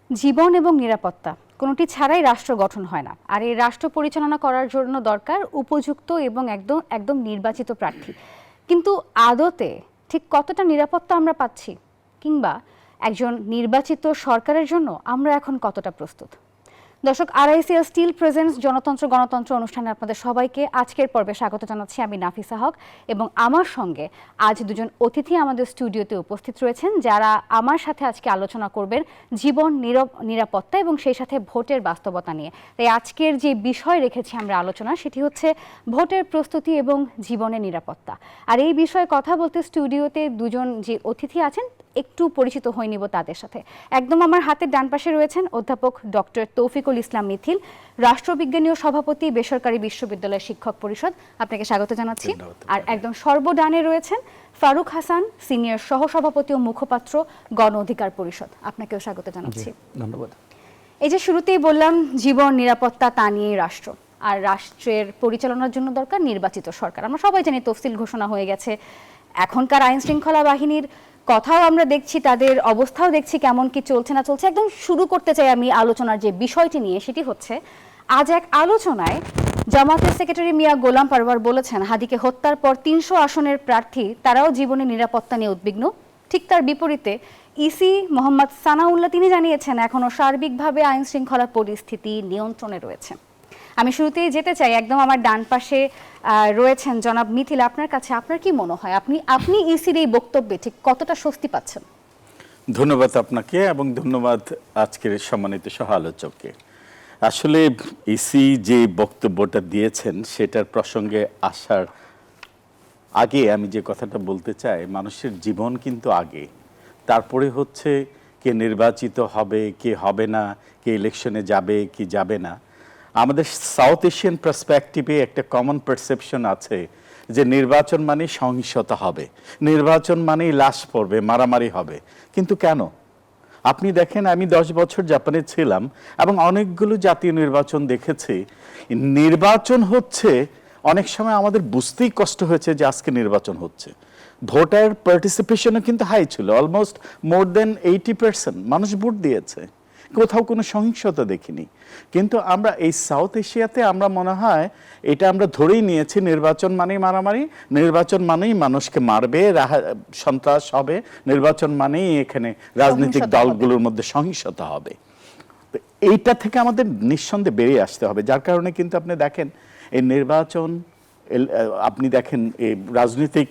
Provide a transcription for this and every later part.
জীবন এবং নিরাপত্তা কোনোটি ছাড়াই রাষ্ট্র গঠন হয় না। আর এই রাষ্ট্র পরিচালনা করার জন্য দরকার উপযুক্ত এবং একদম একদম নির্বাচিত প্রার্থী। কিন্তু আদতে ঠিক কতটা নিরাপত্তা আমরা পাচ্ছি, কিংবা একজন নির্বাচিত সরকারের জন্য আমরা এখন কতটা প্রস্তুত? দর্শক, আরআইসিএল স্টিল প্রেজেন্টস জনতন্ত্র গণতন্ত্র অনুষ্ঠানে আপনাদের সবাইকে আজকের পর্বে স্বাগত জানাচ্ছি। আমি নাফিসা হক এবং আমার সঙ্গে আজ দুজন অতিথি আমাদের স্টুডিওতে উপস্থিত রয়েছেন, যারা আমার সাথে আজকে আলোচনা করবেন জীবন, নিরাপত্তা এবং সেই সাথে ভোটের বাস্তবতা নিয়ে। তাই আজকের যে বিষয় রেখেছি আমরা আলোচনা, সেটি হচ্ছে ভোটের প্রস্তুতি এবং জীবনের নিরাপত্তা। আর এই বিষয়ে কথা বলতে স্টুডিওতে দুজন যে অতিথি আছেন, একটু পরিচিত হয়ে নিব তাদের সাথে। একদম আমার হাতের ডান পাশে রয়েছেন অধ্যাপক ডক্টর তৌফিকুল ইসলাম মিথিল, রাষ্ট্রবিজ্ঞানী ও সভাপতি, বেসরকারি বিশ্ববিদ্যালয় শিক্ষক পরিষদ। আপনাকে স্বাগত জানাচ্ছি। আর একদম সর্বডানে রয়েছেন ফারুক হাসান, সিনিয়র সহসভাপতি ও মুখপাত্র, গণ অধিকার পরিষদ। আপনাকেও স্বাগত জানাচ্ছি। ধন্যবাদ। এই যে শুরুতেই বললাম, জীবন, নিরাপত্তা, তা নিয়েই রাষ্ট্র। আর রাষ্ট্রের পরিচালনার জন্য দরকার নির্বাচিত সরকার। আমরা সবাই জানি তফসিল ঘোষণা হয়ে গেছে। এখনকার আইন শৃঙ্খলা বাহিনীর কথাও আমরা দেখছি, তাদের অবস্থাও দেখছি কেমন কি চলছে না চলছে। একদম শুরু করতে চাই আমি আলোচনার যে বিষয়টি নিয়ে, সেটি হচ্ছে আজ এক আলোচনায় জামাতের সেক্রেটারি মিয়া গোলাম পারওয়ার বলেছেন, হাদিকে হত্যার পর ৩০০ আসনের প্রার্থী তারাও জীবনের নিরাপত্তা নিয়ে উদ্বিগ্ন। ঠিক তার বিপরীতে ইসি মোহাম্মদ সানাউল্লাহ তিনি জানিয়েছেন এখনো সার্বিকভাবে আইন শৃঙ্খলা পরিস্থিতি নিয়ন্ত্রণে রয়েছে। আমি শুরুতেই যেতে চাই, একদম আমার ডান পাশে রয়েছেন জনাব মিথিল। আপনার কাছে আপনার কি মনে হয়, আপনি ইসির এই বক্তব্যে ঠিক কতটা স্বস্তি পাচ্ছেন? ধন্যবাদ আপনাকে এবং ধন্যবাদ আজকের সম্মানিত সহ আলোচককে। আসলে ইসি যে বক্তব্যটা দিয়েছেন সেটার প্রসঙ্গে আসার আগে আমি যে কথাটা বলতে চাই, মানুষের জীবন কিন্তু আগে, তারপরে হচ্ছে কে নির্বাচিত হবে, কে হবে না, কে ইলেকশনে যাবে কি যাবে না। আমাদের সাউথ এশিয়ান পার্সপেক্টিভে একটা কমন পারসেপশন আছে যে নির্বাচন মানে সহিংসতা হবে, নির্বাচন মানেই লাশ পড়বে, মারামারি হবে। কিন্তু কেন? আপনি দেখেন, আমি 10 বছর জাপানে ছিলাম এবং অনেকগুলো জাতীয় নির্বাচন দেখেছি। নির্বাচন হচ্ছে, অনেক সময় আমাদের বুঝতেই কষ্ট হয়েছে যে আজকে নির্বাচন হচ্ছে। ভোটার পার্টিসিপেশনও কিন্তু হাই ছিল, অলমোস্ট মোর দেন 80% মানুষ ভোট দিয়েছে, কোথাও কোনো সহিংসতা দেখিনি। কিন্তু আমরা এই সাউথ এশিয়াতে আমরা মনে হয় এটা আমরা ধরেই নিয়েছি, নির্বাচন মানেই মারামারি, নির্বাচন মানেই মানুষকে মারবে, সন্ত্রাস হবে, নির্বাচন মানেই এখানে রাজনৈতিক দলগুলোর মধ্যে সহিংসতা হবে। তো এইটা থেকে আমাদের নিঃসন্দেহে বেরিয়ে আসতে হবে। যার কারণে কিন্তু আপনি দেখেন এই নির্বাচন, আপনি দেখেন এই রাজনৈতিক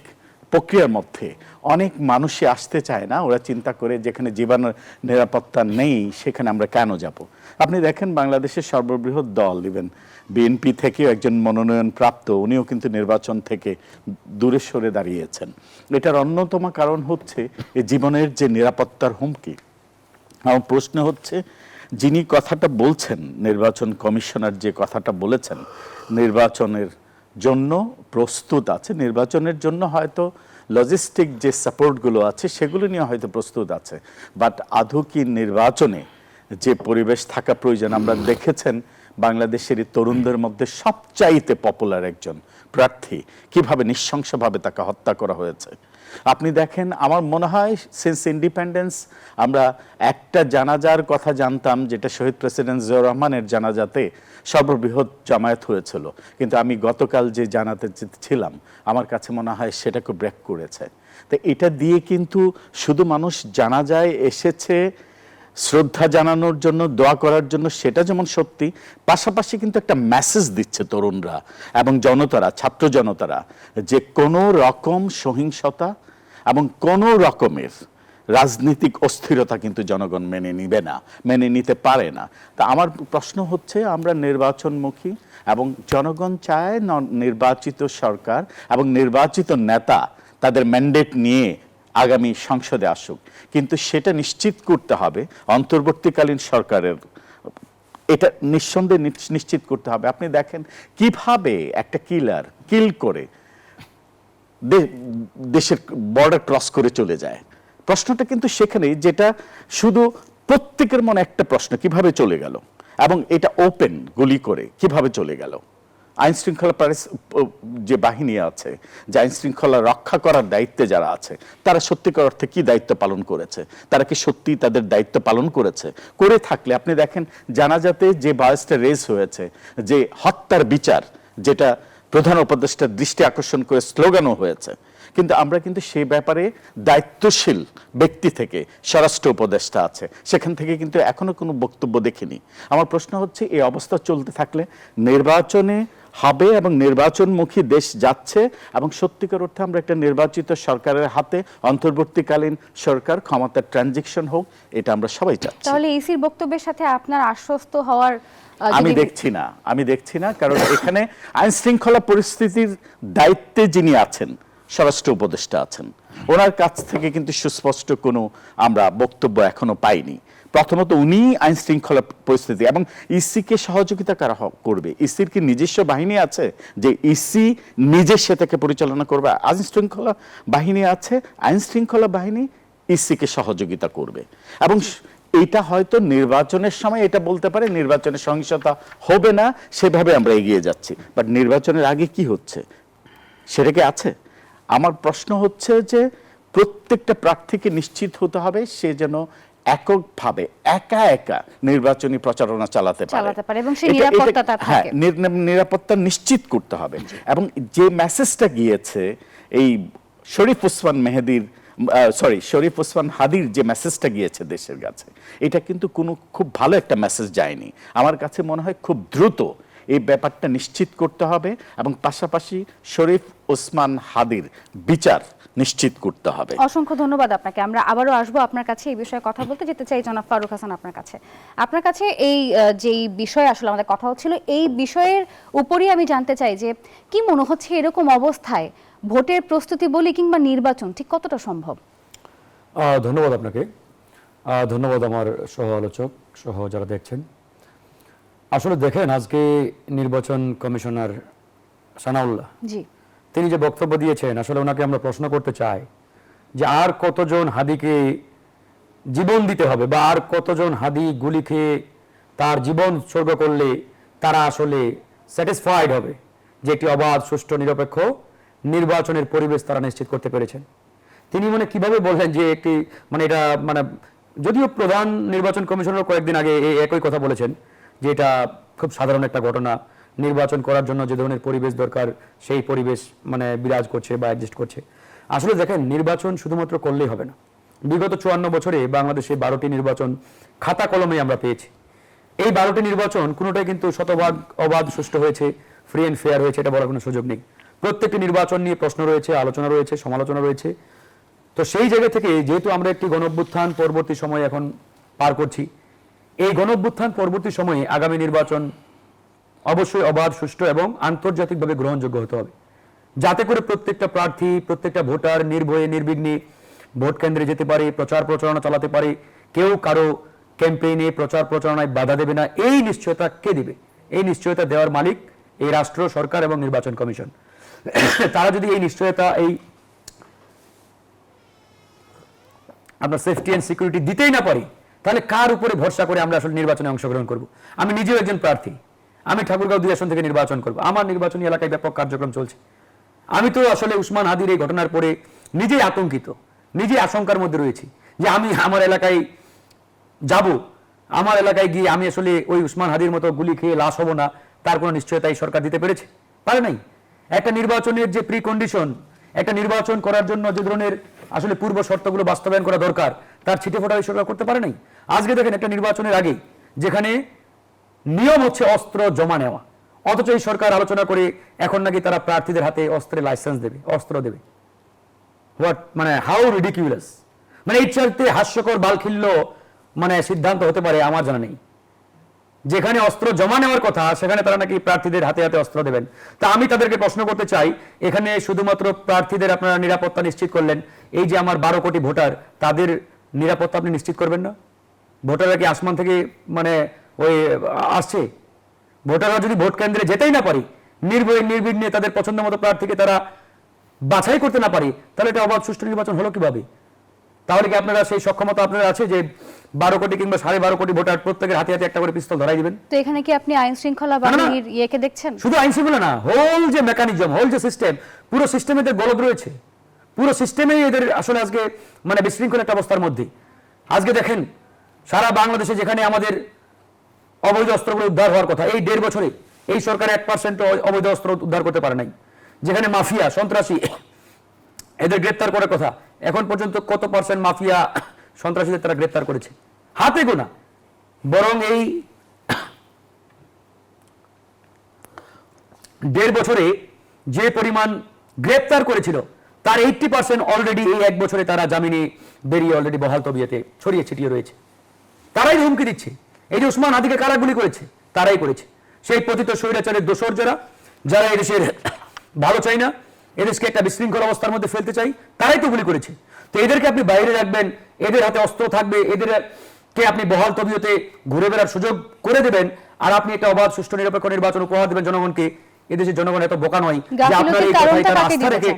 প্রক্রিয়ার মধ্যে অনেক মানুষই আসতে চায় না। ওরা চিন্তা করে যেখানে জীবনের নিরাপত্তা নেই সেখানে আমরা কেন যাব। আপনি দেখেন বাংলাদেশের সর্ববৃহৎ দল ইভেন বিএনপি থেকেও একজন মনোনয়ন প্রাপ্ত, উনিও কিন্তু নির্বাচন থেকে দূরে সরে দাঁড়িয়েছেন। এটার অন্যতম কারণ হচ্ছে এই জীবনের যে নিরাপত্তার হুমকি। আমার প্রশ্ন হচ্ছে, যিনি কথাটা বলছেন, নির্বাচন কমিশনার যে কথাটা বলেছেন, নির্বাচনের জন্য প্রস্তুত আছে, নির্বাচনের জন্য হয়তো লজিস্টিক যে সাপোর্টগুলো আছে সেগুলো নিয়ে হয়তো প্রস্তুত আছে, বাট আদৌ কি নির্বাচনে যে পরিবেশ থাকা প্রয়োজন? আমরা দেখেছেন বাংলাদেশের তরুণদের মধ্যে সবচাইতে পপুলার একজন প্রার্থী, কিভাবে নৃশংসভাবে তাকে হত্যা করা হয়েছে। আপনি দেখেন, আমার মনে হয় সিন্স ইন্ডিপেন্ডেন্স আমরা একটা জানাজার কথা জানতাম, যেটা শহীদ প্রেসিডেন্ট জিয়াউর রহমানের জানাজাতে সর্ববৃহৎ জামায়াত হয়েছিল, কিন্তু আমি গতকাল যে জানাতে ছিলাম আমার কাছে মনে হয় সেটাকে ব্রেক করেছে। তো এটা দিয়ে কিন্তু শুধু মানুষ জানাজায় এসেছে শ্রদ্ধা জানানোর জন্য, দোয়া করার জন্য, সেটা যেমন সত্যি, পাশাপাশি কিন্তু একটা মেসেজ দিচ্ছে তরুণরা এবং জনতারা, ছাত্র জনতারা, যে কোনো রকম সহিংসতা এবং কোনো রকমের রাজনৈতিক অস্থিরতা কিন্তু জনগণ মেনে নিবে না, মেনে নিতে পারে না। তা আমার প্রশ্ন হচ্ছে, আমরা নির্বাচনমুখী এবং জনগণ চায় নির্বাচিত সরকার এবং নির্বাচিত নেতা তাদের ম্যান্ডেট নিয়ে আগামী সংসদে আসুক, কিন্তু সেটা নিশ্চিত করতে হবে অন্তর্বর্তীকালীন সরকারের, এটা নিঃসন্দেহে নিশ্চিত করতে হবে। আপনি দেখেন কিভাবে একটা কিলার কিল করে দেশের বর্ডার ক্রস করে চলে যায়। প্রশ্নটা কিন্তু সেখানেই, যেটা শুধু প্রত্যেকের মনে একটা প্রশ্ন, কিভাবে চলে গেল, এবং এটা ওপেন গুলি করে কিভাবে চলে গেল। আইন শৃঙ্খলা যে বাহিনী আছে, যে আইন শৃঙ্খলা রক্ষা করার দায়িত্বে যারা আছে, তারা সত্যিকার অর্থে কি দায়িত্ব পালন করেছে? তারা কি সত্যি তাদের দায়িত্ব পালন করেছে? করে থাকলে আপনি দেখেন জানাজাতে যে ভয়েসটা রেজ হয়েছে, যে হত্যার বিচার, যেটা প্রধান উপদেষ্টার দৃষ্টি আকর্ষণ করে স্লোগানও হয়েছে, কিন্তু আমরা কিন্তু সেই ব্যাপারে দায়িত্বশীল ব্যক্তি থেকে স্বরাষ্ট্র উপদেষ্টা আছে, সেখান থেকে কিন্তু এখনো কোনো বক্তব্য দেখিনি। আমার প্রশ্ন হচ্ছে, এই অবস্থা চলতে থাকলে নির্বাচনে হবে এবং নির্বাচনমুখী দেশ যাচ্ছে, এবং সত্যিকার অর্থে আমরা একটা নির্বাচিত সরকারের হাতে অন্তর্বর্তীকালীন সরকার ক্ষমতার ট্রানজিশন হোক, এটা আমরা সবাই চাচ্ছি। তাহলে ইসির বক্তব্যের সাথে আপনার আশ্বস্ত হওয়ার আমি দেখছি না, কারণ এখানে আইন শৃঙ্খলা পরিস্থিতির দায়িত্বে যিনি আছেন, স্বরাষ্ট্র উপদেষ্টা আছেন, ওনার কাছ থেকে কিন্তু সুস্পষ্ট কোনো আমরা বক্তব্য এখনো পাইনি। প্রথমত উনি আইন শৃঙ্খলা পরিস্থিতি এবং ইসিকে সহযোগিতা কারা করবে? ইসির কি নিজস্ব বাহিনী আছে যে ইসি নিজে সেটাকে পরিচালনা করবে? আইন শৃঙ্খলা বাহিনী আছে, আইন শৃঙ্খলা বাহিনী ইসিকে সহযোগিতা করবে। এবং এটা হয়তো নির্বাচনের সময় এটা বলতে পারে নির্বাচনের সহিংসতা হবে না, সেভাবে আমরা এগিয়ে যাচ্ছি, বাট নির্বাচনের আগে কি হচ্ছে সেটা কি আছে? আমার প্রশ্ন হচ্ছে যে প্রত্যেকটা প্রার্থীকে নিশ্চিত হতে হবে সে যেন এককভাবে একা একা নির্বাচনী প্রচারণা চালাতে পারে এবং সেই নিরাপত্তাটা থাকে। নিরাপত্তা নিশ্চিত করতে হবে। এবং যে মেসেজটা গিয়েছে এই শরীফ ওসমান হাদির যে মেসেজটা গিয়েছে দেশের কাছে, এটা কিন্তু কোনো খুব ভালো একটা মেসেজ যায়নি। আমার কাছে মনে হয় খুব দ্রুত এই ব্যাপারটা নিশ্চিত করতে হবে এবং পাশাপাশি শরীফ ওসমান হাদির বিচার নিশ্চিত করতে হবে। অসংখ্য ধন্যবাদ আপনাকে। আমরা আবারও আসবো আপনার কাছে এই বিষয়ে কথা বলতে। যেতে চাই জনাব ফারুক হাসান আপনার কাছে এই যেই বিষয়ে আসলে আমাদের কথা হচ্ছিল, এই বিষয়ের উপরই আমি জানতে চাই যে কি মনে হচ্ছে এরকম অবস্থায় ভোটের প্রস্তুতি বলি কিংবা নির্বাচন ঠিক কতটা সম্ভব? ধন্যবাদ আপনাকে, ধন্যবাদ আমার সহ আলোচক সহ যারা দেখছেন। আসলে দেখেন, আজকে নির্বাচন কমিশনার সানাউল্লাহ তিনি যে বক্তব্য দিয়েছেন, আসলে ওনাকে আমরা প্রশ্ন করতে চাই যে আর কতজন হাদিকে জীবন দিতে হবে, বা আর কতজন হাদি গুলি খেয়ে তার জীবন উৎসর্গ করলে তারা আসলে স্যাটিসফাইড হবে যে একটি অবাধ, সুষ্ঠু, নিরপেক্ষ নির্বাচনের পরিবেশ তারা নিশ্চিত করতে পেরেছেন। তিনি কিভাবে বললেন যে একটি এটা যদিও প্রধান নির্বাচন কমিশনার কয়েকদিন আগে এই একই কথা বলেছেন যে এটা খুব সাধারণ একটা ঘটনা, নির্বাচন করার জন্য যে ধরনের পরিবেশ দরকার সেই পরিবেশ বিরাজ করছে বা অ্যাডজাস্ট করছে। আসলে দেখেন, নির্বাচন শুধুমাত্র করলেই হবে না। বিগত 54 বছরে বাংলাদেশে 12টি নির্বাচন খাতা কলমে আমরা পেয়েছি। এই 12টি নির্বাচন কোনোটাই কিন্তু শতভাগ অবাধ, সুষ্ঠু হয়েছে, ফ্রি অ্যান্ড ফেয়ার হয়েছে এটা বলার কোনো সুযোগ নেই। প্রত্যেকটি নির্বাচন নিয়ে প্রশ্ন রয়েছে, আলোচনা রয়েছে, সমালোচনা রয়েছে। তো সেই জায়গা থেকে যেহেতু আমরা একটি গণঅভ্যুত্থান পরবর্তী সময় এখন পার করছি, এই গণঅভ্যুত্থান পরবর্তী সময়ে আগামী নির্বাচন অবশ্যই অবাধ, সুষ্ঠু এবং আন্তর্জাতিকভাবে গ্রহণযোগ্য হতে হবে, যাতে করে প্রত্যেকটা প্রার্থী, প্রত্যেকটা ভোটার নির্ভয়ে নির্বিঘ্নে ভোট কেন্দ্রে যেতে পারে, প্রচার প্রচারণা চালাতে পারে, কেউ কারো ক্যাম্পেইনে প্রচার প্রচারণায় বাধা দেবে না। এই নিশ্চয়তা কে দিবে? এই নিশ্চয়তা দেওয়ার মালিক এই রাষ্ট্র, সরকার এবং নির্বাচন কমিশন। তারা যদি এই নিশ্চয়তা, এই আপনার সেফটি অ্যান্ড সিকিউরিটি দিতেই না পারি, তাহলে কার উপরে ভরসা করে আমরা আসলে নির্বাচনে অংশগ্রহণ করব? আমি নিজেও একজন প্রার্থী, আমি ঠাকুরগাঁও 2 আসন থেকে নির্বাচন করব। আমার নির্বাচনী এলাকায় ব্যাপক কার্যক্রম চলছে। আমি তো আসলে উসমান হাদির এই ঘটনার পরে নিজেই আতঙ্কিত, নিজেই আশঙ্কার মধ্যে রয়েছি যে আমি আমার এলাকায় যাব, আমার এলাকায় গিয়ে আমি আসলে ওই উসমান হাদির মতো গুলি খেয়ে লাশ হব না, তার কোনো নিশ্চয়তা এই সরকার দিতে পেরেছে? পারে নাই। একটা নির্বাচনের যে প্রি কন্ডিশন, একটা নির্বাচন করার জন্য যে ধরনের আসলে পূর্ব শর্তগুলো বাস্তবায়ন করা দরকার, তার ছিটে ফোটা এই সরকার করতে পারে নাই। আজকে দেখেন, একটা নির্বাচনের আগে যেখানে নিয়ম হচ্ছে অস্ত্র জমা নেওয়া, অথচ এই সরকার আলোচনা করে এখন নাকি তারা প্রার্থীদের হাতে অস্ত্রের লাইসেন্স দেবে, অস্ত্র দেবে। What, how ridiculous! এই চাইতে হাস্যকর বালখিল্য সিদ্ধান্ত হতে পারে আমার জানা নেই। যেখানে অস্ত্র জমা নেওয়ার কথা, সেখানে তারা নাকি প্রার্থীদের হাতে হাতে অস্ত্র দেবেন। তা আমি তাদেরকে প্রশ্ন করতে চাই, এখানে শুধুমাত্র প্রার্থীদের আপনারা নিরাপত্তা নিশ্চিত করলেন, এই যে আমার 12 কোটি ভোটার, তাদের নিরাপত্তা আপনি নিশ্চিত করবেন না? ভোটাররা কি আসমান থেকে ওই আসছে? ভোটাররা যদি ভোট কেন্দ্রে যেতেই না পারি, নির্ভয়ে নির্বিঘ্নে তাদের পছন্দ মতো প্রার্থীকে তারা বাছাই করতে না পারি, তাহলে এটা অবাধ, সুষ্ঠু নির্বাচন হলো কিভাবে? তাহলে কি আপনারা সেই সক্ষমতা আপনারা আছে যে 12 কোটি কিংবা 12.5 কোটি ভোটার প্রত্যেকের হাতে হাতে একটা করে পিস্তল ধরাই দিবেন? তো এখানে কি আপনি আইন শৃঙ্খলা না, না। বাহিনীর ইয়েকে দেখছেন? শুধু আইন শৃঙ্খলা না, হোল যে মেকানিজম, হোল যে সিস্টেম, পুরো সিস্টেমে এদের গলদ রয়েছে। পুরো সিস্টেমেই এদের আসলে আজকে মানে বিশৃঙ্খল একটা অবস্থার মধ্যে। আজকে দেখেন সারা বাংলাদেশে যেখানে আমাদের অবৈধ অস্ত্রগুলো উদ্ধার হওয়ার কথা, এই 1.5 বছরে এই সরকার 1% অবৈধ অস্ত্র উদ্ধার করতে পারে নাই। যেখানে মাফিয়া সন্ত্রাসী এদের গ্রেপ্তার করার কথা, এখন পর্যন্ত কত পার্সেন্ট মাফিয়া সন্ত্রাসীদের তারা গ্রেপ্তার করেছে? হাতে গোনা। বরং এই 1.5 বছরে যে পরিমাণ গ্রেপ্তার করেছিল তার 80% অলরেডি এই 1 বছরে তারা জামিনে বেরিয়ে অলরেডি বহাল তবিয়তে ছড়িয়ে ছিটিয়ে রয়েছে। তারাই হুমকি দিচ্ছে। এই যে উসমান হাদিকে কারা গুলি করেছে, তারাই করেছে। সেই পতিত স্বৈরাচারের দোসর যারা এদেশের ভালো চাই না, এদেশকে একটা বিশৃঙ্খল অবস্থার মধ্যে ফেলতে চাই, তারাই তো গুলি করেছে। তো এদেরকে আপনি বাইরে রাখবেন, এদের হাতে অস্ত্র থাকবে, এদেরকে আপনি বহাল তবিয়তে ঘুরে বেড়ার সুযোগ করে দেবেন, আর আপনি একটা অবাধ সুষ্ঠু নিরপেক্ষ নির্বাচন উপহার দেবেন জনগণকে। এদেশের জনগণ এত বোকা নয় যে আপনার এই কথায় তারা আস্থা রেখে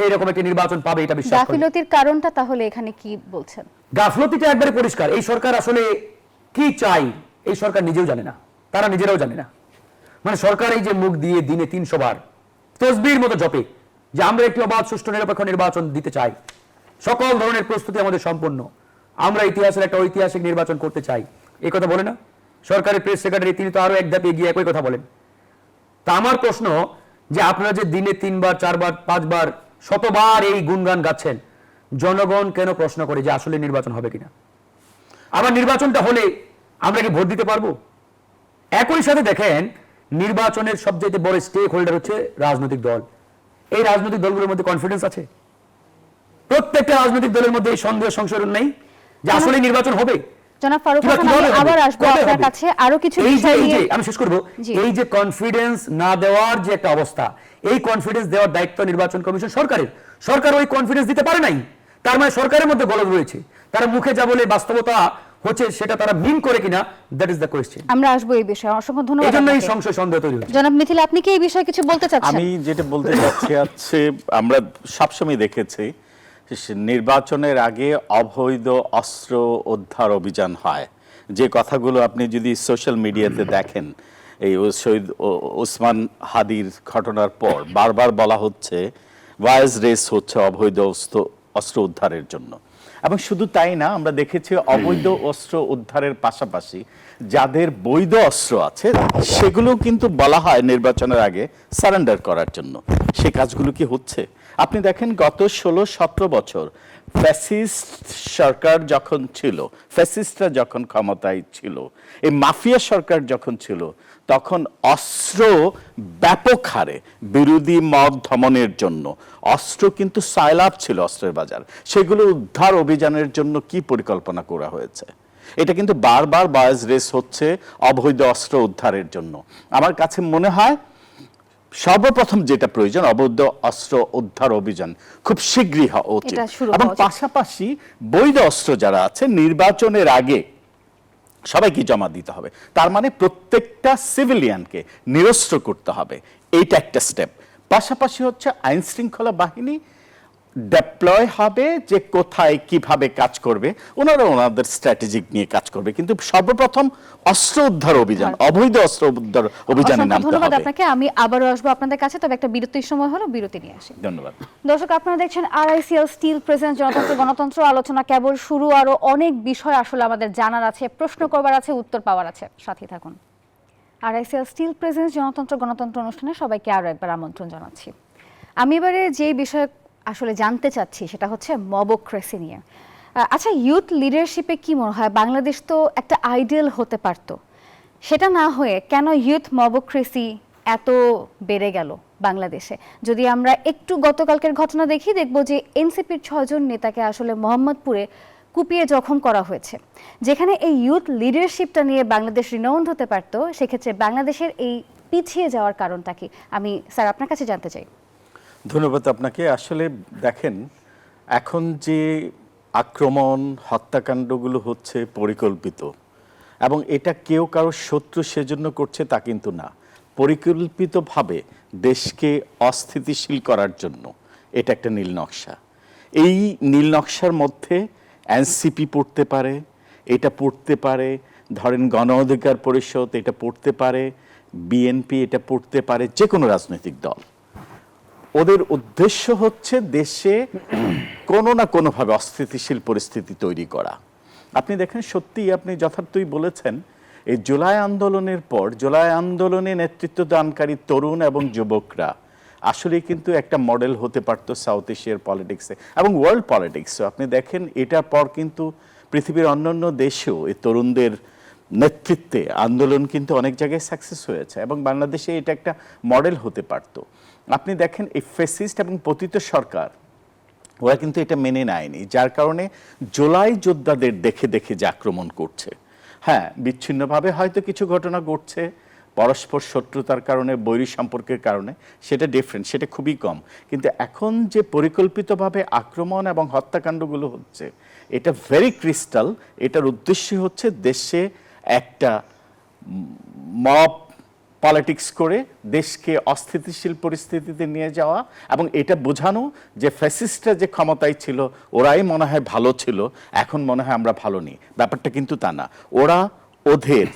এরকম একটি নির্বাচন পাবে এটা বিশ্বাস করে। গাফিলতির কারণটা তাহলে এখানে কি বলছেন? গাফলতিটা একবারে পরিষ্কার। এই সরকার আসলে কি চাই এই সরকার নিজেও জানে না, তারা নিজেরাও জানে না। মানে সরকার এই যে মুখ দিয়ে দিনে 300 বার তসবির মতো জপে যে আমরা একটি অবাধ সুষ্ঠু নিরপেক্ষ নির্বাচন দিতে চাই, সকল ধরনের প্রস্তুতি আমাদের সম্পন্ন, আমরা ইতিহাসের একটা ঐতিহাসিক নির্বাচন করতে চাই, এই কথা বলে না সরকারের প্রেস সেক্রেটারি? তিনি তো আরো এক ধাপ এগিয়ে একই কথা বলেন। তা আমার প্রশ্ন যে আপনারা যে দিনে 3 বার 4 বার 5 বার শতবার এই গুণগান গাচ্ছেন, জনগণ কেন প্রশ্ন করে যে আসলে নির্বাচন হবে কিনা? আবার নির্বাচনটা হলে আমরা কি ভোট দিতে পারবো? একই সাথে দেখেন নির্বাচনের সবচেয়ে বড় স্টেক হোল্ডার হচ্ছে রাজনৈতিক দল। এই রাজনৈতিক দলগুলোর মধ্যে কনফিডেন্স আছে? প্রত্যেকটা রাজনৈতিক দলের মধ্যে এই সন্দেহ সংশয় নেই যে আসলে নির্বাচন হবে? জনাব ফারুক হাসান, আমি আবার আসবো আপনার কাছে আরো কিছু বিষয় নিয়ে। আমি শেষ করব। এই যে কনফিডেন্স না দেওয়ার যে একটা অবস্থা, এই কনফিডেন্স দেওয়ার দায়িত্ব নির্বাচন কমিশন সরকারের। সরকার ওই কনফিডেন্স দিতে পারে নাই, তার মানে সরকারের মধ্যে গলদ রয়েছে। তারা মুখে যা বলে বাস্তবতা হচ্ছে সেটা তারা মিন করে কিনা, দ্যাট ইজ দ্য কোয়েশ্চেন। আমরা আসবো এই বিষয়ে। অসংখ্য ধন্যবাদ। এই জন্যই সংশয় সন্দেহ তৈরি হচ্ছে। জনাব মিথিলা, আপনি কি এই বিষয়ে কিছু বলতে চাচ্ছেন? আমি যেটা বলতে চাচ্ছি আছে, আমরা সবসময় দেখেছি নির্বাচনের আগে অবৈধ অস্ত্র উদ্ধার অভিযান হয়। যে কথাগুলো আপনি যদি সোশ্যাল মিডিয়াতে দেখেন, এই শহীদ ওসমান হাদির ঘটনার পর বারবার বলা হচ্ছে ওয়াইজ রেস হচ্ছে অবৈধ অস্ত্র উদ্ধারের জন্য। এবং শুধু তাই না, আমরা দেখেছি অবৈধ অস্ত্র উদ্ধারের পাশাপাশি যাদের বৈধ অস্ত্র আছে সেগুলো কিন্তু বলা হয় নির্বাচনের আগে সারেন্ডার করার জন্য। সে কাজগুলো কি হচ্ছে? আপনি দেখেন গত 16-17 বছর ফ্যাসিস্ট সরকার যখন ছিল, ফ্যাসিস্টরা যখন ক্ষমতায় ছিল, এই মাফিয়া সরকার যখন ছিল, তখন অস্ত্র ব্যাপক হারে বিরোধী মত দমনের জন্য অস্ত্র কিন্তু সাইলাপ ছিল অস্ত্রের বাজার। সেগুলো উদ্ধার অভিযানের জন্য কি পরিকল্পনা করা হয়েছে? এটা কিন্তু বারবার বয়েজ রেস হচ্ছে অবৈধ অস্ত্র উদ্ধারের জন্য। আমার কাছে মনে হয় সর্বপ্রথম যেটা প্রয়োজন, অবৈধ অস্ত্র উদ্ধার অভিযান খুব শীঘ্রই হওয়া উচিত। এবং পাশাপাশি বৈধ অস্ত্র যারা আছে নির্বাচনের আগে সবাইকে জমা দিতে হবে। তার মানে প্রত্যেকটা সিভিলিয়ানকে নিরস্ত্র করতে হবে, এইটা একটা স্টেপ। পাশাপাশি হচ্ছে আইন শৃঙ্খলা বাহিনী ডেপ্লয় হবে, যে কোথায় কিভাবে কাজ করবে, ওনারা ওনাদের স্ট্র্যাটেজিক নিয়ে কাজ করবে। কিন্তু সর্বপ্রথম অস্ত্র উদ্ধার অভিযান, অবৈধ অস্ত্র উদ্ধার অভিযানে নামতে হবে। ধন্যবাদ আপনাকে। আমি আবারও আসবো আপনাদের কাছে, তবে একটা বিরতির সময় হলো, বিরতি নিয়ে আসি। ধন্যবাদ। দর্শক, আপনারা দেখছেন RICL স্টিল প্রেজেন্স জনতন্ত্র গণতন্ত্র। আলোচনা কেবল শুরু, আরো অনেক বিষয় আসলে আমাদের জানার আছে, প্রশ্ন করবার আছে, উত্তর পাওয়ার আছে। সাথে থাকুন। RICL স্টিল প্রেজেন্স জনতন্ত্র গণতন্ত্র অনুষ্ঠানে সবাইকে আরো একবার আমন্ত্রণ জানাচ্ছি। আমি এবারে যে বিষয় আসলে জানতে চাচ্ছি সেটা হচ্ছে মবক্রেসি নিয়ে। আচ্ছা, ইউথ লিডারশিপে কি মনে হয়, বাংলাদেশ তো একটা আইডিয়াল হতে পারত, সেটা না হয়ে কেন ইউথ মবক্রেসি এত বেড়ে গেল বাংলাদেশে? যদি আমরা একটু গতকালকের ঘটনা দেখি, দেখব যে এনসিপির 6 জন নেতাকে আসলে মোহাম্মদপুরে কুপিয়ে জখম করা হয়েছে। যেখানে এই ইউথ লিডারশিপটা নিয়ে বাংলাদেশ রিনাউন্ড হতে পারত, সেক্ষেত্রে বাংলাদেশের এই পিছিয়ে যাওয়ার কারণটা কি? আমি স্যার আপনার কাছে জানতে চাই। ধন্যবাদ আপনাকে। আসলে দেখেন, এখন যে আক্রমণ হত্যাকাণ্ডগুলো হচ্ছে পরিকল্পিত, এবং এটা কেউ কারো শত্রু সেজন্য করছে তা কিন্তু না, পরিকল্পিতভাবে দেশকে অস্থিতিশীল করার জন্য এটা একটা নীল নকশা। এই নীল নকশার মধ্যে এনসিপি পড়তে পারে, এটা পড়তে পারে, ধরেন গণ অধিকার পরিষদ এটা পড়তে পারে, বিএনপি এটা পড়তে পারে, যে কোনো রাজনৈতিক দল। ওদের উদ্দেশ্য হচ্ছে দেশে কোনো না কোনোভাবে অস্থিতিশীল পরিস্থিতি তৈরি করা। আপনি দেখেন, সত্যিই আপনি যথার্থই বলেছেন, এই জুলাই আন্দোলনের পর জুলাই আন্দোলনে নেতৃত্ব দানকারী তরুণ এবং যুবকরা আসলে কিন্তু একটা মডেল হতে পারত সাউথ এশিয়ার পলিটিক্সে এবং ওয়ার্ল্ড পলিটিক্সে। আপনি দেখেন এটার পর কিন্তু পৃথিবীর অন্যান্য দেশেও এই তরুণদের নেতৃত্বে আন্দোলন কিন্তু অনেক জায়গায় সাকসেস হয়েছে এবং বাংলাদেশে এটা একটা মডেল হতে পারত। আপনি দেখেন এই ফ্যাসিস্ট এবং পতিত সরকার ওরা কিন্তু এটা মেনে নেয়নি, যার কারণে জুলাই যোদ্ধাদের দেখে দেখে যে আক্রমণ করছে। হ্যাঁ, বিচ্ছিন্নভাবে হয়তো কিছু ঘটনা ঘটছে, পরস্পর শত্রুতার কারণে, বৈরী সম্পর্কের কারণে, সেটা ডিফারেন্ট, সেটা খুবই কম। কিন্তু এখন যে পরিকল্পিতভাবে আক্রমণ এবং হত্যাকাণ্ডগুলো হচ্ছে, এটা ভেরি ক্রিস্টাল। এটার উদ্দেশ্য হচ্ছে দেশে একটা মব পলিটিক্স করে দেশকে অস্থিতিশীল পরিস্থিতিতে নিয়ে যাওয়া এবং এটা বোঝানো যে ফ্যাসিস্টরা যে ক্ষমতায় ছিল ওরাই মনে হয় ভালো ছিল, এখন মনে হয় আমরা ভালো নেই। ব্যাপারটা কিন্তু তা না। ওরা ওদের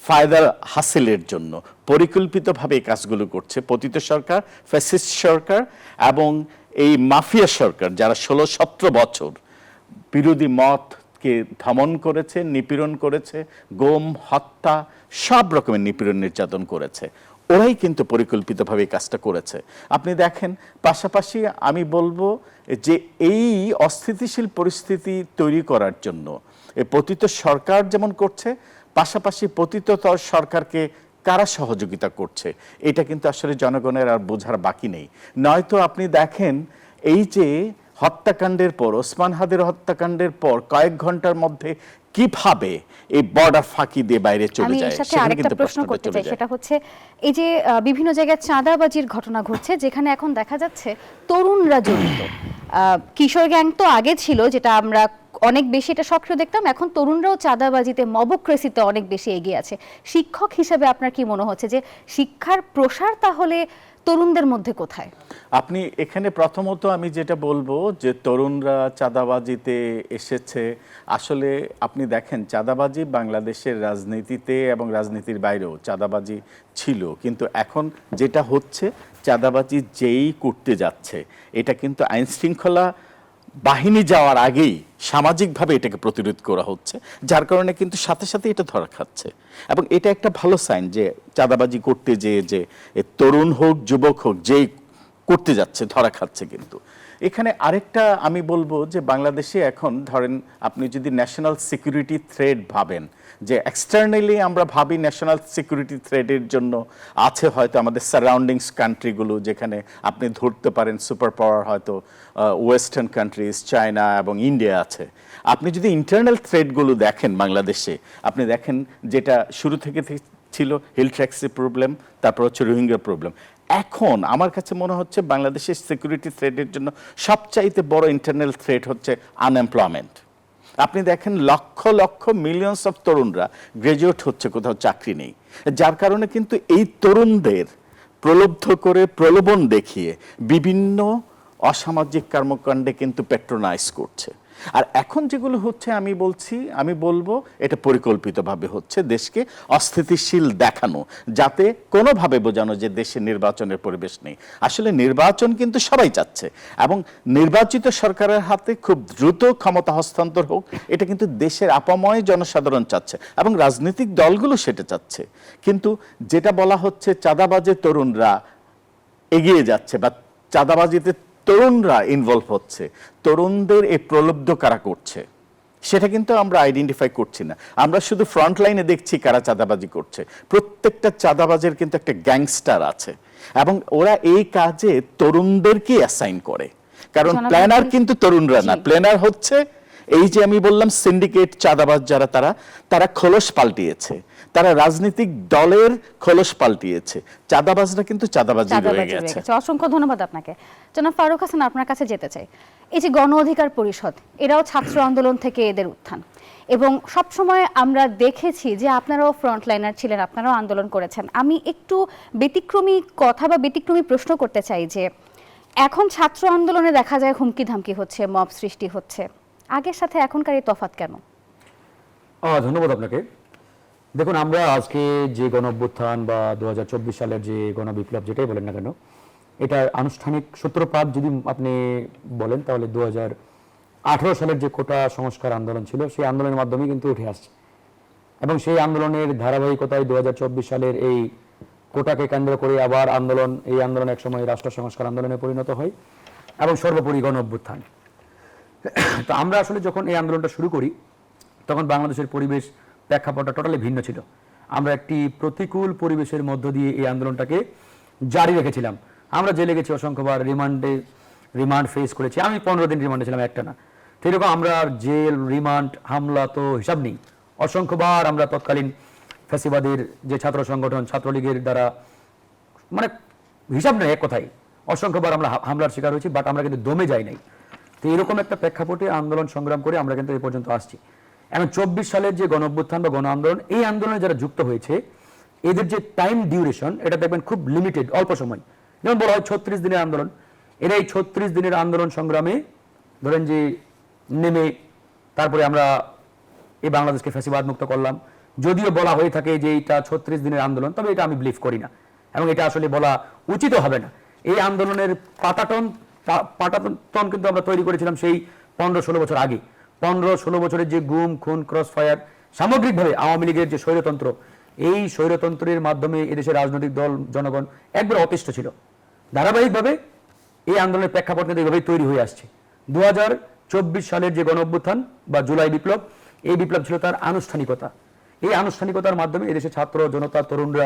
ফায়দা হাসিলের জন্য পরিকল্পিতভাবে এই কাজগুলো করছে। পতিত সরকার, ফ্যাসিস্ট সরকার এবং এই মাফিয়া সরকার, যারা 16-17 বছর বিরোধী মতকে দমন করেছে, নিপীড়ন করেছে, গুম, হত্যা, সব রকমের নিপীড়ন নির্যাতন করেছে, ওরাই কিন্তু পরিকল্পিতভাবে এই কাজটা করেছে। আপনি দেখেন, পাশাপাশি আমি বলবো যে এই অস্থিতিশীল পরিস্থিতি তৈরি করার জন্য এই পতিত সরকার যেমন করছে, পাশাপাশি পতিততর সরকারকে কারা সহযোগিতা করছে, এটা কিন্তু আসলে জনগণের আর বোঝার বাকি নেই। নয়তো আপনি দেখেন, এই যে হত্যাকাণ্ডের পর, ওসমান হাদির হত্যাকাণ্ডের পর কয়েক ঘন্টার মধ্যে কিভাবে এই বর্ডার ফাঁকি দিয়ে বাইরে চলে যায়, আমি এর সাথে আরেকটা প্রশ্ন করতে চাই, সেটা হচ্ছে এই যে বিভিন্ন জায়গায় চাঁদাবাজির ঘটনা ঘটছে, যেখানে এখন দেখা যাচ্ছে তরুণরা জড়িত। কিশোর গ্যাং তো আগে ছিল, যেটা আমরা অনেক বেশি এটা সক্রিয় দেখতাম, এখন তরুণরাও চাঁদাবাজিতে, মবক্রেসিতে অনেক বেশি এগিয়ে আছে। শিক্ষক হিসেবে আপনার কি মনে হচ্ছে যে শিক্ষার প্রসার তাহলে তরুণদের মধ্যে কোথায়? আপনি এখানে প্রথমত আমি যেটা বলবো যে তরুণরা চাঁদাবাজিতে এসেছে, আসলে আপনি দেখেন চাঁদাবাজি বাংলাদেশের রাজনীতিতে এবং রাজনীতির বাইরেও চাঁদাবাজি ছিল, কিন্তু এখন যেটা হচ্ছে চাঁদাবাজি যেই করতে যাচ্ছে, এটা কিন্তু আইন শৃঙ্খলা বাহিনী যাওয়ার আগেই সামাজিকভাবে এটাকে প্রতিরোধ করা হচ্ছে, যার কারণে কিন্তু সাথে সাথে এটা ধরা খাচ্ছে। এবং এটা একটা ভালো সাইন যে চাঁদাবাজি করতে যেয়ে যে তরুণ হোক যুবক হোক যেই করতে যাচ্ছে ধরা খাচ্ছে। কিন্তু এখানে আরেকটা আমি বলবো যে বাংলাদেশে এখন ধরেন আপনি যদি ন্যাশনাল সিকিউরিটি থ্রেট ভাবেন, যে এক্সটার্নালি আমরা ভাবি ন্যাশনাল সিকিউরিটি থ্রেটের জন্য আছে হয়তো আমাদের সারাউন্ডিংস কান্ট্রিগুলো, যেখানে আপনি ধরতে পারেন সুপার পাওয়ার হয়তো ওয়েস্টার্ন কান্ট্রিজ, চায়না এবং ইন্ডিয়া আছে। আপনি যদি ইন্টারনাল থ্রেটগুলো দেখেন বাংলাদেশে, আপনি দেখেন যেটা শুরু থেকে ছিল হিল ট্যাক্সি প্রবলেম, তারপর হচ্ছে রোহিঙ্গা প্রবলেম। এখন আমার কাছে মনে হচ্ছে বাংলাদেশের সিকিউরিটি থ্রেটের জন্য সবচাইতে বড় ইন্টারনাল থ্রেট হচ্ছে আনএমপ্লয়মেন্ট। আপনি দেখেন লক্ষ লক্ষ মিলিয়নস অফ তরুণরা গ্রাজুয়েট হচ্ছে, কোথাও চাকরি নেই, যার কারণে কিন্তু এই তরুণদের প্রলুব্ধ করে, প্রলোভন দেখিয়ে বিভিন্ন অসামাজিক কর্মকাণ্ডে কিন্তু প্যাট্রোনাইজ করছে। আর এখন যেগুলো হচ্ছে আমি বলবো এটা পরিকল্পিতভাবে হচ্ছে, দেশকে অস্থিতিশীল দেখানো, যাতে কোনোভাবে বোঝানো যে দেশে নির্বাচনের পরিবেশ নেই। আসলে নির্বাচন কিন্তু সবাই চাচ্ছে এবং নির্বাচিত সরকারের হাতে খুব দ্রুত ক্ষমতা হস্তান্তর হোক, এটা কিন্তু দেশের আপাময় জনসাধারণ চাচ্ছে এবং রাজনৈতিক দলগুলো সেটা চাচ্ছে। কিন্তু যেটা বলা হচ্ছে চাঁদাবাজে তরুণরা এগিয়ে যাচ্ছে বা চাঁদাবাজিতে তরুণরা ইনভলভ হচ্ছে, তরুণদের এই প্রলুব্ধ কারা করছে সেটা কিন্তু আমরা আইডেন্টিফাই করছি না। আমরা শুধু ফ্রন্ট লাইনে দেখছি কারা চাঁদাবাজি করছে। প্রত্যেকটা চাঁদাবাজের কিন্তু একটা গ্যাংস্টার আছে এবং ওরা এই কাজে তরুণদেরকে অ্যাসাইন করে, কারণ প্ল্যানার কিন্তু তরুণরা না, প্ল্যানার হচ্ছে এই যে আমি বললাম সিন্ডিকেট চাঁদাবাজ যারা, তারা খোলস পাল্টিয়েছে, তারা রাজনৈতিক দলের খোলস পাল্টিয়েছে, চাঁদাবাজরা কিন্তু চাঁদাবাজি রয়ে গেছে। অসংখ্য ধন্যবাদ আপনাকে। জনাব ফারুক হাসান, আপনার কাছে যেতে চাই। এই যে গণ অধিকার পরিষদ, এরাও ছাত্র আন্দোলন থেকে এদের উত্থান, এবং সবসময় আমরা দেখেছি যে আপনারাও ফ্রন্টলাইনার ছিলেন, আপনারাও আন্দোলন করেছেন। আমি একটু ব্যতিক্রমী কথা বা ব্যতিক্রমী প্রশ্ন করতে চাই যে এখন ছাত্র আন্দোলনে দেখা যায় হুমকি ধামকি হচ্ছে, মব সৃষ্টি হচ্ছে, আগের সাথে এখনকার এই তফাৎ কেন? ধন্যবাদ আপনাকে। দেখুন, আমরা আজকে যে গণ অভ্যুত্থান বা 2024 সালের যে গণবিপ্লব যেটাই বলেন না কেন, এটার আনুষ্ঠানিক সূত্রপাত যদি আপনি বলেন তাহলে 2018 সালের যে কোটা সংস্কার আন্দোলন ছিল, সেই আন্দোলনের মাধ্যমে কিন্তু উঠে আসছে। এবং সেই আন্দোলনের ধারাবাহিকতায় 2024 সালের এই কোটাকে কেন্দ্র করে আবার এই আন্দোলন একসময় রাষ্ট্র সংস্কার আন্দোলনে পরিণত হয় এবং সর্বোপরি গণ অভ্যুত্থান। তো আমরা আসলে যখন এই আন্দোলনটা শুরু করি তখন বাংলাদেশের পরিবেশ প্রেক্ষাপটটা টোটালি ভিন্ন ছিল। আমরা একটি প্রতিকূল পরিবেশের মধ্য দিয়ে এই আন্দোলনটাকে জারি রেখেছিলাম। আমরা জেলে গেছি অসংখ্যবার, রিমান্ড ফেস করেছি। আমি 15 দিন রিমান্ডে ছিলাম, একটা না। তো এরকম আমরা জেল, রিমান্ড, হামলা তো হিসাব নেই। অসংখ্যবার আমরা তৎকালীন ফ্যাসিবাদের যে ছাত্র সংগঠন ছাত্রলীগের দ্বারা, মানে হিসাব নেই এক কথায়, অসংখ্যবার আমরা হামলার শিকার হয়েছি, বাট আমরা কিন্তু দমে যাই নাই। তো এরকম একটা প্রেক্ষাপটে আন্দোলন সংগ্রাম করে আমরা কিন্তু এই পর্যন্ত আসছি। এবং 24 সালের যে গণ অভ্যুত্থান বা গণ আন্দোলন, এই আন্দোলনে যারা যুক্ত হয়েছে এদের যে টাইম ডিউরেশন, এটা দেখবেন খুব লিমিটেড, অল্প সময়। যেমন বলা হয় 36 দিনের আন্দোলন, এরা এই 36 দিনের আন্দোলন সংগ্রামে ধরেন যে নেমে তারপরে আমরা এই বাংলাদেশকে ফ্যাসিবাদ মুক্ত করলাম। যদিও বলা হয়ে থাকে যে এটা 36 দিনের আন্দোলন, তবে এটা আমি বিলিভ করি না এবং এটা আসলে বলা উচিত হবে না। এই আন্দোলনের পাটাতন কিন্তু আমরা তৈরি করেছিলাম সেই 15-16 বছর আগে। 15-16 বছরের যে গুম, খুন, ক্রস ফায়ার, সামগ্রিকভাবে আওয়ামী লীগের যে স্বৈরতন্ত্র, এই স্বৈরতন্ত্রের মাধ্যমে এদেশের রাজনৈতিক দল, জনগণ একবার অতিষ্ঠ ছিল। ধারাবাহিকভাবে এই আন্দোলনের প্রেক্ষাপট কিন্তু এইভাবেই তৈরি হয়ে আসছে। 2024 সালের যে গণ অভ্যুত্থান বা জুলাই বিপ্লব, এই বিপ্লব ছিল তার আনুষ্ঠানিকতা। এই আনুষ্ঠানিকতার মাধ্যমে এদেশের ছাত্র জনতা, তরুণরা,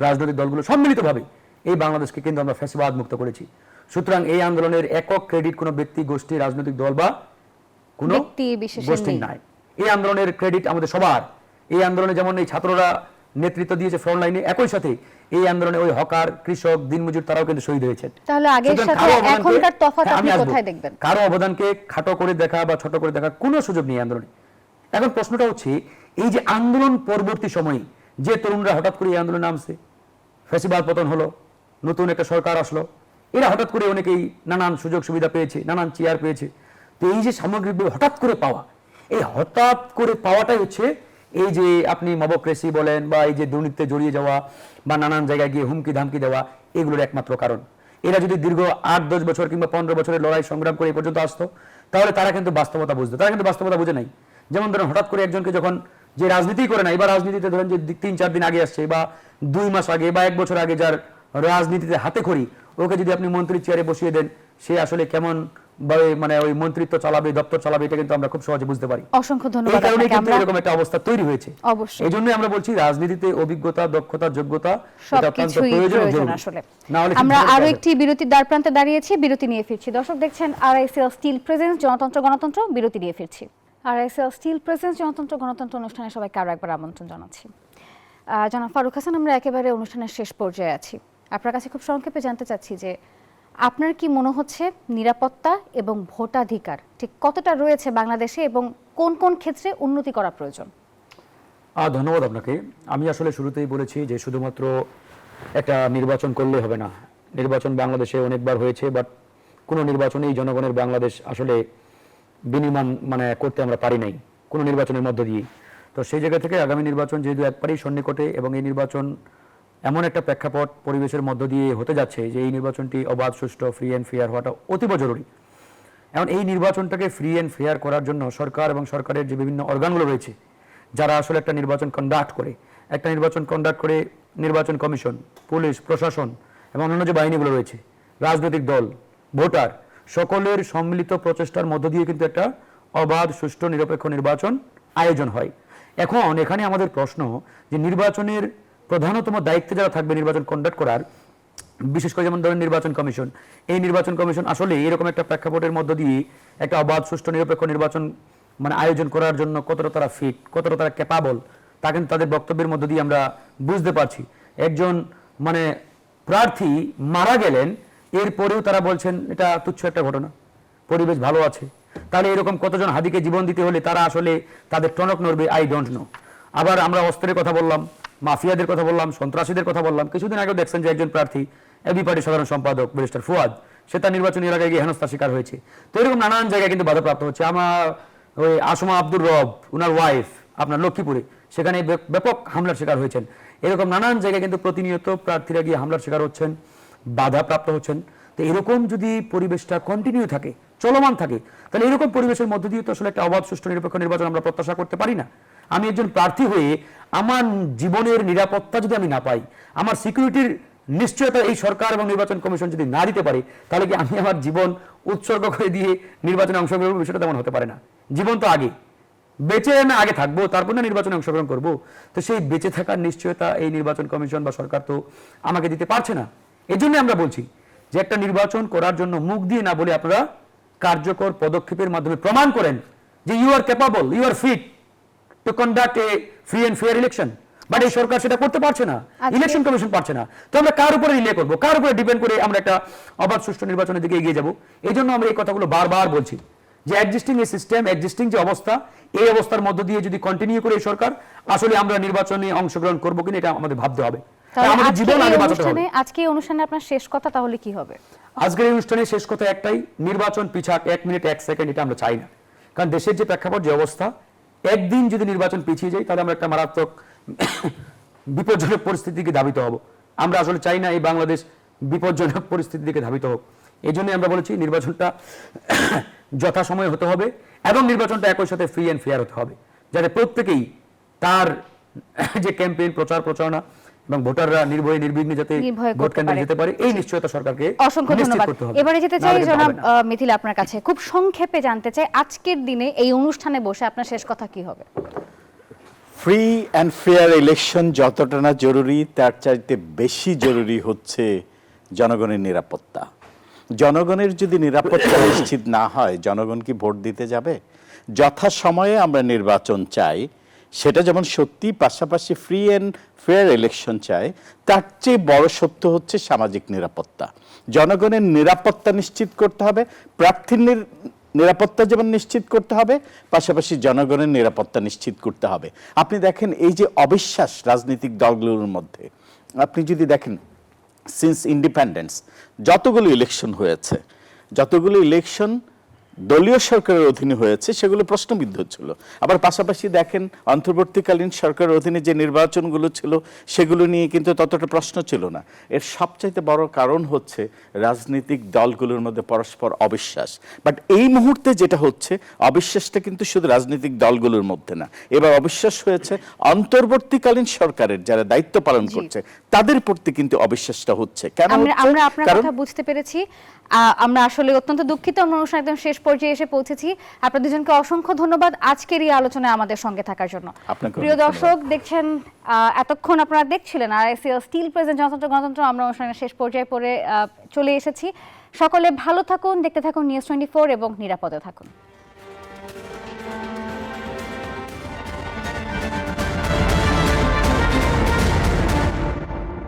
রাজনৈতিক দলগুলো সম্মিলিতভাবে এই বাংলাদেশকে কিন্তু আমরা ফ্যাসিবাদ মুক্ত করেছি। সুতরাং এই আন্দোলনের একক ক্রেডিট কোনো ব্যক্তি, গোষ্ঠী, রাজনৈতিক দল বা কোনো গোষ্ঠী নাই। এই আন্দোলনের ক্রেডিট আমাদের সবার। এই আন্দোলনে যেমন এই ছাত্ররা নেতৃত্ব দিয়েছে ফ্রন্ট লাইনে, একই সাথে এই আন্দোলনে ওই হকার, কৃষক, দিনমজুর তারাও কিন্তু শহীদ হয়েছেন। তাহলে আগের সাথে এখনকার তফাৎ আপনি কোথায় দেখবেন? কারো অবদানকে খাটো করে দেখা বা ছোট করে দেখার কোনো সুযোগ নেই আন্দোলনে। এখন প্রশ্নটা হচ্ছে, এই যে আন্দোলন পরবর্তী সময়ে যে তরুণরা হঠাৎ করে এই আন্দোলনে নামছে, ফ্যাসিবাদ পতন হলো, নতুন একটা সরকার আসলো, এরা হঠাৎ করে অনেকেই নানান সুযোগ সুবিধা পেয়েছে, নানান চেয়ার পেয়েছে। তো এই যে সামগ্রিকভাবে হঠাৎ করে পাওয়া, এই হঠাৎ করে পাওয়াটাই হচ্ছে এই যে আপনি মবক্রেসি বলেন বা এই যে দুর্নীতিতে জড়িয়ে যাওয়া বা নানান জায়গায় গিয়ে হুমকি ধামকি দেওয়া, এগুলোর একমাত্র কারণ। এরা যদি দীর্ঘ 8-10 বছর কিংবা 15 বছরের লড়াই সংগ্রাম করে এই পর্যন্ত আসতো, তাহলে তারা কিন্তু বাস্তবতা বুঝতো। তারা কিন্তু বাস্তবতা বুঝে নাই। যেমন ধরেন হঠাৎ করে একজনকে যখন, যে রাজনীতি করে না, এবার রাজনীতিতে ধরেন যে 3-4 দিন আগে আসছে বা 2 মাস আগে বা 1 বছর আগে যার রাজনীতিতে হাতে খড়ি, ওকে যদি আপনি মন্ত্রীর চেয়ারে বসিয়ে দেন, সে আসলে কেমন ভাবে মানে ওই মন্ত্রিত্ব চালাবে, দপ্তর চালাবে, এটা কিন্তু আমরা খুব সহজে বুঝতে পারি। অসংখ্য ধন্যবাদ আপনাকে। আমরা এরকম একটা অবস্থা তৈরি হয়েছে। অবশ্যই এই জন্য আমরা বলছি রাজনীতিতে অভিজ্ঞতা, দক্ষতা, যোগ্যতা সবকিছুই প্রয়োজন আসলে। আমরা আরো একটি বিরতির দ্বার প্রান্তে দাঁড়িয়েছি, বিরতি নিয়ে ফিরছি। দর্শক দেখছেন আরআইসিএল স্টিল প্রেজেন্স জনতন্ত্র গণতন্ত্র, বিরতি নিয়ে ফিরছি। আরআইসিএল স্টিল প্রেজেন্স জনতন্ত্র গণতন্ত্র অনুষ্ঠানে সবাইকে আরো একবার আমন্ত্রণ জানাচ্ছি। জনাব ফারুক হাসান, আমরা একেবারে অনুষ্ঠানের শেষ পর্যায়ে আছি। আপনার কাছে খুব সংক্ষেপে জানতে চাচ্ছি যে আপনার কি মনে হচ্ছে নিরাপত্তা এবং ভোটাধিকার ঠিক কতটা রয়েছে বাংলাদেশে এবং কোন কোন ক্ষেত্রে উন্নতি করা প্রয়োজন? ধন্যবাদ আপনাকে। আমি আসলে শুরুতেই বলেছি যে শুধুমাত্র একটা নির্বাচন করলে হবে না। নির্বাচন বাংলাদেশে অনেকবার হয়েছে, বাট কোনো নির্বাচনেই জনগণের বাংলাদেশ আসলে বিনিময় মানে করতে আমরা পারি নাই কোনো নির্বাচনের মধ্য দিয়ে। তো সেই জায়গা থেকে আগামী নির্বাচন যেহেতু একবারেই সন্নিকটে এবং এই নির্বাচন এমন একটা প্রেক্ষাপট পরিবেশের মধ্য দিয়ে হতে যাচ্ছে যে এই নির্বাচনটি অবাধ, সুষ্ঠু, ফ্রি অ্যান্ড ফেয়ার হওয়াটা অতীব জরুরি। এখন এই নির্বাচনটাকে ফ্রি অ্যান্ড ফেয়ার করার জন্য সরকার এবং সরকারের যে বিভিন্ন অর্গানগুলো রয়েছে, যারা আসলে একটা নির্বাচন কন্ডাক্ট করে, নির্বাচন কমিশন, পুলিশ, প্রশাসন এবং অন্যান্য যে বাহিনীগুলো রয়েছে, রাজনৈতিক দল, ভোটার, সকলের সম্মিলিত প্রচেষ্টার মধ্য দিয়ে কিন্তু একটা অবাধ, সুষ্ঠু, নিরপেক্ষ নির্বাচন আয়োজন হয়। এখন এখানে আমাদের প্রশ্ন যে নির্বাচনের প্রধানতম দায়িত্বে যারা থাকবে নির্বাচন কন্ডাক্ট করার, বিশেষ করে যেমন ধরেন নির্বাচন কমিশন, এই নির্বাচন কমিশন আসলে এরকম একটা প্রেক্ষাপটের মধ্য দিয়ে একটা অবাধ, সুষ্ঠু, নিরপেক্ষ নির্বাচন মানে আয়োজন করার জন্য কতটা তারা ফিট, কতটা তারা ক্যাপাবল, তা কিন্তু তাদের বক্তব্যের মধ্য দিয়ে আমরা বুঝতে পারছি। একজন মানে প্রার্থী মারা গেলেন, এরপরেও তারা বলছেন এটা তুচ্ছ একটা ঘটনা, পরিবেশ ভালো আছে। তাহলে এরকম কতজন হাদিকে জীবন দিতে হলে তারা আসলে তাদের টনক নড়বে, আই ডোন্ট নো। আবার আমরা অস্ত্রের কথা বললাম, মাফিয়াদের কথা বললাম, সন্ত্রাসীদের কথা বললাম। কিছুদিন আগেও দেখছেন যে একজন প্রার্থী এবি পার্টির সাধারণ সম্পাদক ব্যারিস্টার ফুয়াদ, সে তার নির্বাচনী এলাকায় গিয়ে হেনস্থার শিকার হয়েছে। তো এরকম নানান জায়গায় কিন্তু বাধাপ্রাপ্ত হচ্ছে। আমার ওই আসমা আব্দুর রব, ওনার ওয়াইফ আপনার লক্ষ্মীপুরে, সেখানে ব্যাপক হামলার শিকার হয়েছেন। এরকম নানান জায়গায় কিন্তু প্রতিনিয়ত প্রার্থীরা গিয়ে হামলার শিকার হচ্ছেন, বাধাপ্রাপ্ত হচ্ছেন। তো এরকম যদি পরিবেশটা কন্টিনিউ থাকে, চলমান থাকে, তাহলে এরকম পরিবেশের মধ্য দিয়ে তো আসলে একটা অবাধ, সুষ্ঠু, নিরপেক্ষ নির্বাচন আমরা প্রত্যাশা করতে পারি না। আমি একজন প্রার্থী হয়ে আমার জীবনের নিরাপত্তা যদি আমি না পাই, আমার সিকিউরিটির নিশ্চয়তা এই সরকার এবং নির্বাচন কমিশন যদি না দিতে পারে, তাহলে কি আমি আমার জীবন উৎসর্গ করে দিয়ে নির্বাচনে অংশগ্রহণ করবো? বিষয়টা তেমন হতে পারে না। জীবন তো আগে, বেঁচে আমি আগে থাকবো, তারপর না নির্বাচনে অংশগ্রহণ করব। তো সেই বেঁচে থাকার নিশ্চয়তা এই নির্বাচন কমিশন বা সরকার তো আমাকে দিতে পারছে না। এই জন্য আমরা বলছি যে একটা নির্বাচন করার জন্য মুখ দিয়ে না বলে আপনারা কার্যকর পদক্ষেপের মাধ্যমে প্রমাণ করেন যে you are capable, you are fit to conduct a free and fair election. But এই সরকার সেটা করতে পারছে না, ইলেকশন কমিশন পারছে না। তো আমরা কার উপরে রিলে করবো, কার উপরে ডিপেন্ড করে আমরা একটা অবাধ, সুষ্ঠু নির্বাচনের দিকে এগিয়ে যাব? এই জন্য আমরা এই কথাগুলো বারবার বলছি যে এক্সিস্টিং এই সিস্টেম, এক্সিস্টিং যে অবস্থা, এই অবস্থার মধ্য দিয়ে যদি কন্টিনিউ করে এই সরকার, আসলে আমরা নির্বাচনে অংশগ্রহণ করবো কিনা এটা আমাদের ভাবতে হবে। আমাদের জীবন আগে বাঁচাতে হবে। আজকে এই অনুষ্ঠানে আপনার শেষ কথা তাহলে কি হবে? আজকের এই অনুষ্ঠানে শেষ কথা একটাই, নির্বাচন পিছাক 1 মিনিট 1 সেকেন্ড, এটা আমরা চাই না। কারণ দেশের যে প্রেক্ষাপট, যে অবস্থা, একদিন যদি নির্বাচন পিছিয়ে যায় তাহলে আমরা একটা মারাত্মক বিপজ্জনক পরিস্থিতিকে ধাবিত হব। আমরা আসলে চাই না এই বাংলাদেশ বিপজ্জনক পরিস্থিতির দিকে ধাবিত হোক। এই জন্যই আমরা বলেছি নির্বাচনটা যথাসময়ে হতে হবে এবং নির্বাচনটা একই সাথে ফ্রি অ্যান্ড ফেয়ার হতে হবে, যাতে প্রত্যেকেই তার যে ক্যাম্পেইন, প্রচার প্রচারণা এবং ভোটাররা নির্ভয়ে নির্বিঘ্নে যাতে ভোট কেন্দ্রে যেতে পারে, এই নিশ্চয়তা সরকারকে অসংখ্য ধন্যবাদ। এবারে যেতে চাই জনাব মিথিলা আপনার কাছে, খুব সংক্ষেপে জানতে চাই আজকের দিনে এই অনুষ্ঠানে বসে আপনার শেষ কথা কি হবে? ফ্রি অ্যান্ড ফেয়ার ইলেকশন যতটা না জরুরি, তার চাইতে বেশি জরুরি হচ্ছে জনগণের নিরাপত্তা। জনগণের যদি নিরাপত্তা নিশ্চিত না হয়, জনগণ কি ভোট দিতে যাবে? যথাসময়ে আমরা নির্বাচন চাই, সেটা যেমন সত্যি, পাশাপাশি ফ্রি অ্যান্ড ফেয়ার ইলেকশন চাই। তার চেয়ে বড় সত্য হচ্ছে সামাজিক নিরাপত্তা। জনগণের নিরাপত্তা নিশ্চিত করতে হবে, প্রার্থীর নিরাপত্তা যেমন নিশ্চিত করতে হবে, পাশাপাশি জনগণের নিরাপত্তা নিশ্চিত করতে হবে। আপনি দেখেন এই যে অবিশ্বাস রাজনৈতিক দলগুলোর মধ্যে, আপনি যদি দেখেন সিন্স ইন্ডিপেন্ডেন্স যতগুলো ইলেকশন হয়েছে, যতগুলো ইলেকশন দলীয় সরকারের অধীনে হয়েছে, সেগুলো প্রশ্নবিদ্ধ ছিল। আবার পাশাপাশি দেখেন অন্তর্বর্তীকালীন সরকারের অধীনে যে নির্বাচনগুলো ছিল, সেগুলো নিয়ে কিন্তু ততটা প্রশ্ন ছিল না। এর সবচাইতে বড় কারণ হচ্ছে রাজনৈতিক দলগুলোর মধ্যে পরস্পর অবিশ্বাস। বাট এই মুহূর্তে যেটা হচ্ছে, অবিশ্বাসটা কিন্তু শুধু রাজনৈতিক দলগুলোর মধ্যে না, এবার অবিশ্বাস হয়েছে অন্তর্বর্তীকালীন সরকারের যারা দায়িত্ব পালন করছে তাদের প্রতি কিন্তু অবিশ্বাসটা হচ্ছে। কেন হচ্ছে? আমরা আপনার কথা বুঝতে পেরেছি। আমরা আসলে অত্যন্ত দুঃখিত, আমরা অনুষ্ঠান একদম শেষ পর্যায়ে এসে পৌঁছেছি। আপনাদের দুজনকে অসংখ্য ধন্যবাদ আজকের এই আলোচনায় আমাদের সঙ্গে থাকার জন্য। প্রিয় দর্শক, দেখছেন এতক্ষণ আপনারা দেখছিলেন RICL স্টিল প্রেজেন্ট জনতন্ত্র গণতন্ত্র। আমরা অনুষ্ঠানের শেষ পর্যায়ে চলে এসেছি। সকলে ভালো থাকুন, দেখতে থাকুন নিউজ 24 এবং নিরাপদে থাকুন।